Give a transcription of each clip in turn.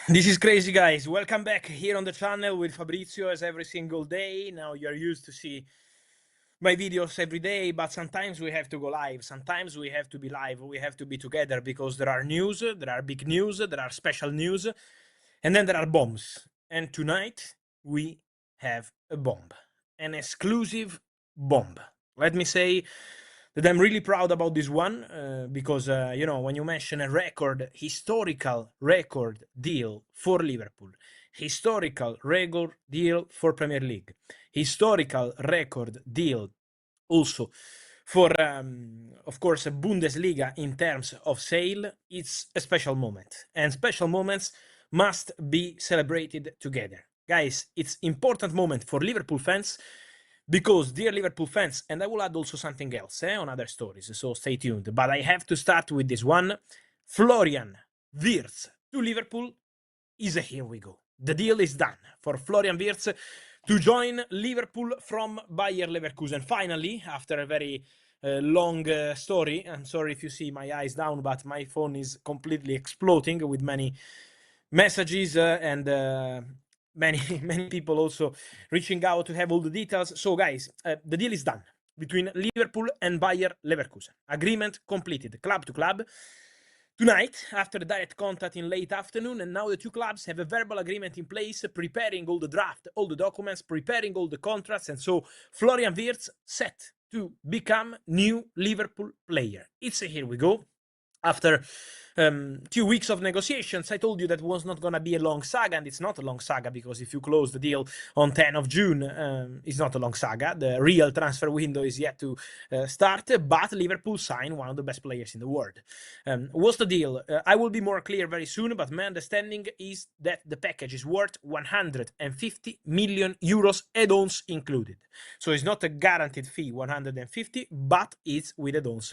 This is crazy, guys. Welcome back here on the channel with Fabrizio as every single day. Now you're used to see my videos every day, but sometimes we have to go live. Sometimes we have to be live. We have to be together because there are news, there are big news, there are special news, and then there are bombs. And tonight we have a bomb, an exclusive bomb. Let me say that I'm really proud about this one because, you know, when you mention a historical record deal for Liverpool, historical record deal for Premier League, historical record deal also for, of course, Bundesliga in terms of sale, it's a special moment. And special moments must be celebrated together. Guys, it's important moment for Liverpool fans because, dear Liverpool fans, and I will add also something else on other stories, so stay tuned. But I have to start with this one. Florian Wirtz to Liverpool is a here we go. The deal is done for Florian Wirtz to join Liverpool from Bayer Leverkusen. Finally, after a very long story. I'm sorry if you see my eyes down, but my phone is completely exploding with many messages and many people also reaching out to have all the details. So guys, the deal is done between Liverpool and Bayer Leverkusen. Agreement completed, club to club. Tonight, after the direct contact in late afternoon, and now the two clubs have a verbal agreement in place, preparing all the draft, all the documents, preparing all the contracts, and so Florian Wirtz set to become new Liverpool player. It's a here we go. After 2 weeks of negotiations, I told you that was not going to be a long saga, and it's not a long saga because if you close the deal on 10th of June, it's not a long saga. The real transfer window is yet to start, but Liverpool signed one of the best players in the world. What's the deal? I will be more clear very soon, but my understanding is that the package is worth 150 million euros, add-ons included. So it's not a guaranteed fee, 150, but it's with add-ons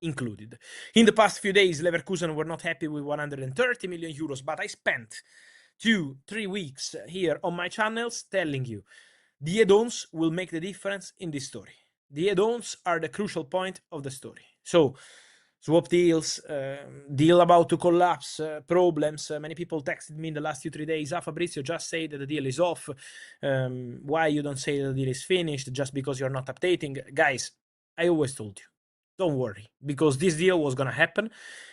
included. In the past few days, Leverkusen were not happy with 130 million euros, but I spent 2-3 weeks here on my channels telling you the add-ons will make the difference in this story. The add-ons are the crucial point of the story. So, swap deals, deal about to collapse, problems. Many people texted me in the last 2-3 days, Fabrizio, just say that the deal is off. Why you don't say the deal is finished just because you're not updating? Guys, I always told you, don't worry, because this deal was going to happen.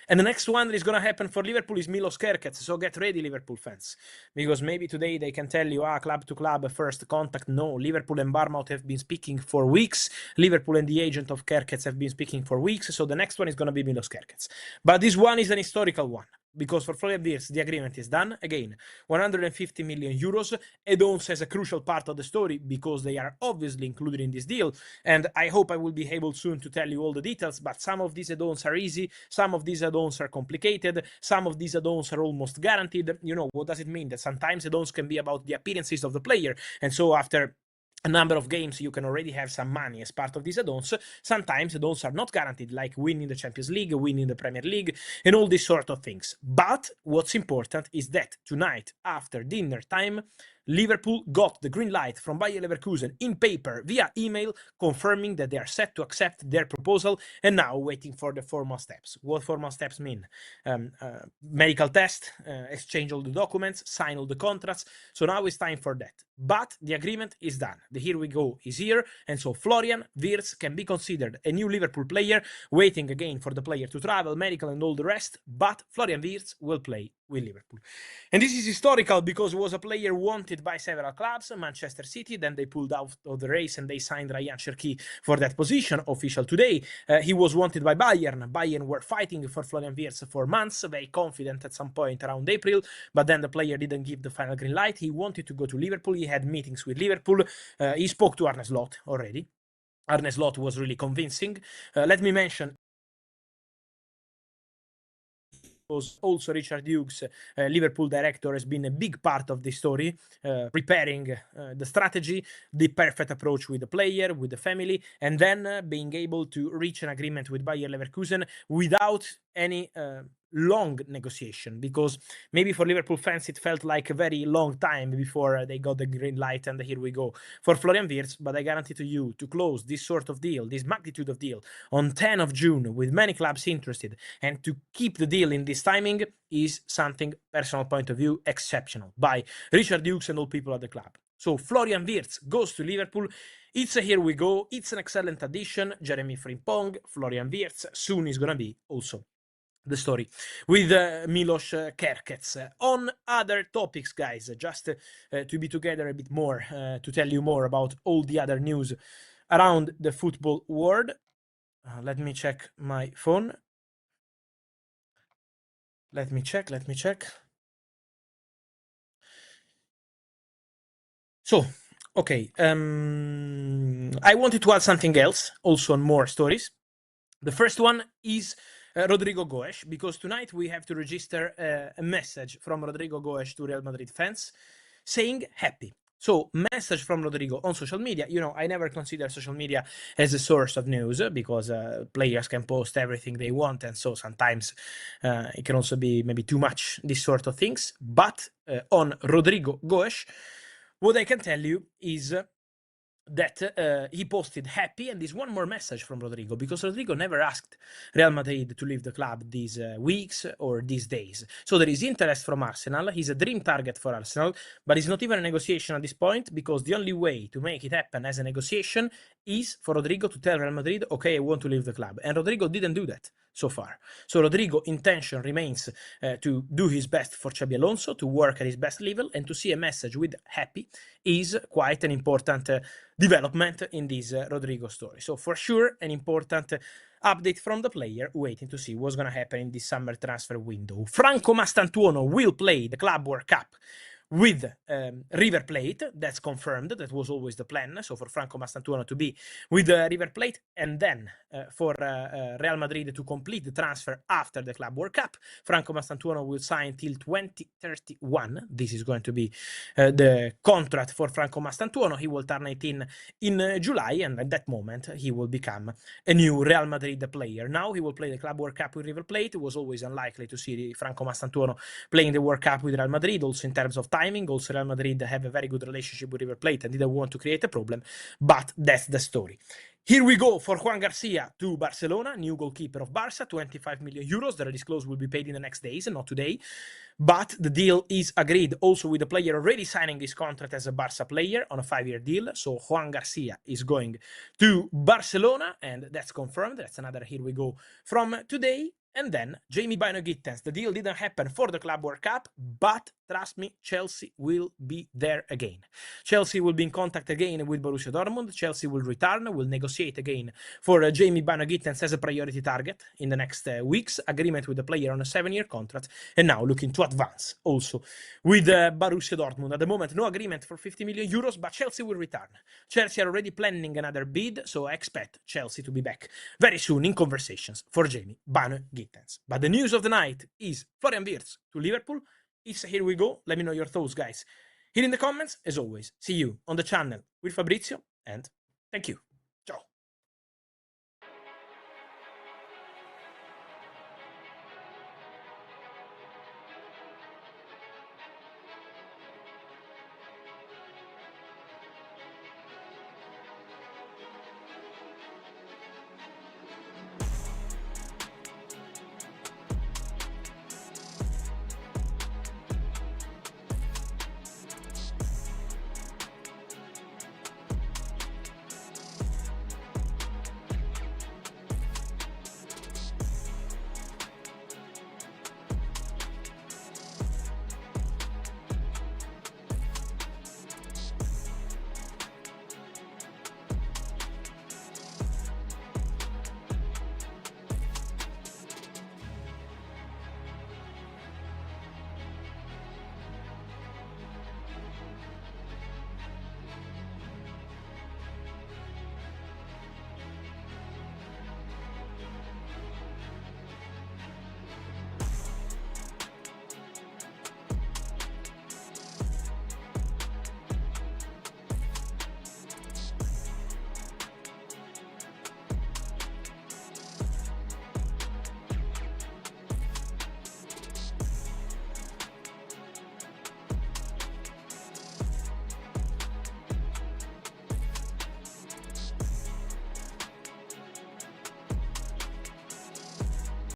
And the next one that is going to happen for Liverpool is Milos Kerkez. So get ready, Liverpool fans, because maybe today they can tell you, club to club, first contact. No, Liverpool and Bournemouth have been speaking for weeks. Liverpool and the agent of Kerkez have been speaking for weeks. So the next one is going to be Milos Kerkez. But this one is an historical one, because for Florian Wirtz, the agreement is done. Again, 150 million euros. Add-ons as a crucial part of the story because they are obviously included in this deal. And I hope I will be able soon to tell you all the details, but some of these add-ons are easy, some of these add-ons are complicated, some of these add-ons are almost guaranteed. You know, what does it mean? That sometimes add-ons can be about the appearances of the player, and so after a number of games, you can already have some money as part of these add-ons. Sometimes add-ons are not guaranteed, like winning the Champions League, winning the Premier League, and all these sort of things. But what's important is that tonight, after dinner time, Liverpool got the green light from Bayer Leverkusen in paper via email, confirming that they are set to accept their proposal and now waiting for the formal steps. What formal steps mean? Medical test, exchange all the documents, sign all the contracts. So now it's time for that. But the agreement is done. The here we go is here. And so Florian Wirtz can be considered a new Liverpool player, waiting again for the player to travel, medical and all the rest. But Florian Wirtz will play with Liverpool. And this is historical because he was a player wanted by several clubs, Manchester City, then they pulled out of the race and they signed Ryan Cherki for that position, official today. He was wanted by Bayern. Bayern were fighting for Florian Wirtz for months, very confident at some point around April, but then the player didn't give the final green light. He wanted to go to Liverpool. He had meetings with Liverpool. He spoke to Arne Slot already. Arne Slot was really convincing. Let me mention also Richard Hughes, Liverpool director, has been a big part of this story, preparing the strategy, the perfect approach with the player, with the family, and then being able to reach an agreement with Bayer Leverkusen without any long negotiation, because maybe for Liverpool fans it felt like a very long time before they got the green light and here we go for Florian Wirtz. But I guarantee to you, to close this sort of deal, this magnitude of deal on 10 of June with many clubs interested, and to keep the deal in this timing is something, personal point of view, exceptional by Richard Dukes and all people at the club. So Florian Wirtz goes to Liverpool. It's a here we go. It's an excellent addition. Jeremy Frimpong, Florian Wirtz. Soon is going to be also the story with Milos Kerkez. On other topics, guys, just to be together a bit more, to tell you more about all the other news around the football world. Let me check my phone. Let me check. So, okay, I wanted to add something else, also on more stories. The first one is Rodrigo Goes, because tonight we have to register a message from Rodrigo Goes to Real Madrid fans saying happy. So, message from Rodrigo on social media. You know, I never consider social media as a source of news because players can post everything they want, and so sometimes it can also be maybe too much, this sort of things. But on Rodrigo Goes, what I can tell you is that he posted happy, and there's one more message from Rodrigo, because Rodrigo never asked Real Madrid to leave the club these weeks or these days. So there is interest from Arsenal. He's a dream target for Arsenal, but it's not even a negotiation at this point, because the only way to make it happen as a negotiation is for Rodrigo to tell Real Madrid, okay, I want to leave the club. And Rodrigo didn't do that so far. So Rodrigo's intention remains to do his best for Xabi Alonso, to work at his best level, and to see a message with happy is quite an important development in this Rodrigo story. So for sure, an important update from the player, waiting to see what's going to happen in this summer transfer window. Franco Mastantuono will play the Club World Cup with River Plate. That's confirmed. That was always the plan. So for Franco Mastantuono to be with River Plate, and then for Real Madrid to complete the transfer after the Club World Cup. Franco Mastantuono will sign till 2031. This is going to be the contract for Franco Mastantuono. He will turn 18 in July, and at that moment he will become a new Real Madrid player. Now he will play the Club World Cup with River Plate. It was always unlikely to see Franco Mastantuono playing the World Cup with Real Madrid, also in terms of timing. Also, Real Madrid have a very good relationship with River Plate and didn't want to create a problem, but that's the story. Here we go for Juan Garcia to Barcelona, new goalkeeper of Barca, 25 million euros. The release clause will be paid in the next days and not today. But the deal is agreed also with the player already signing this contract as a Barca player on a 5-year deal. So Juan Garcia is going to Barcelona, and that's confirmed. That's another here we go from today. And then Jamie Bynoe-Gittens. The deal didn't happen for the Club World Cup, but trust me, Chelsea will be there again. Chelsea will be in contact again with Borussia Dortmund. Chelsea will return, will negotiate again for Jamie Bynoe-Gittens as a priority target in the next weeks. Agreement with the player on a 7-year contract, and now looking to advance also with Borussia Dortmund. At the moment, no agreement for 50 million euros, but Chelsea will return. Chelsea are already planning another bid, so I expect Chelsea to be back very soon in conversations for Jamie Bynoe-Gittens. But the news of the night is Florian Wirtz to Liverpool. It's here we go. Let me know your thoughts, guys, here in the comments. As always, see you on the channel with Fabrizio, and thank you.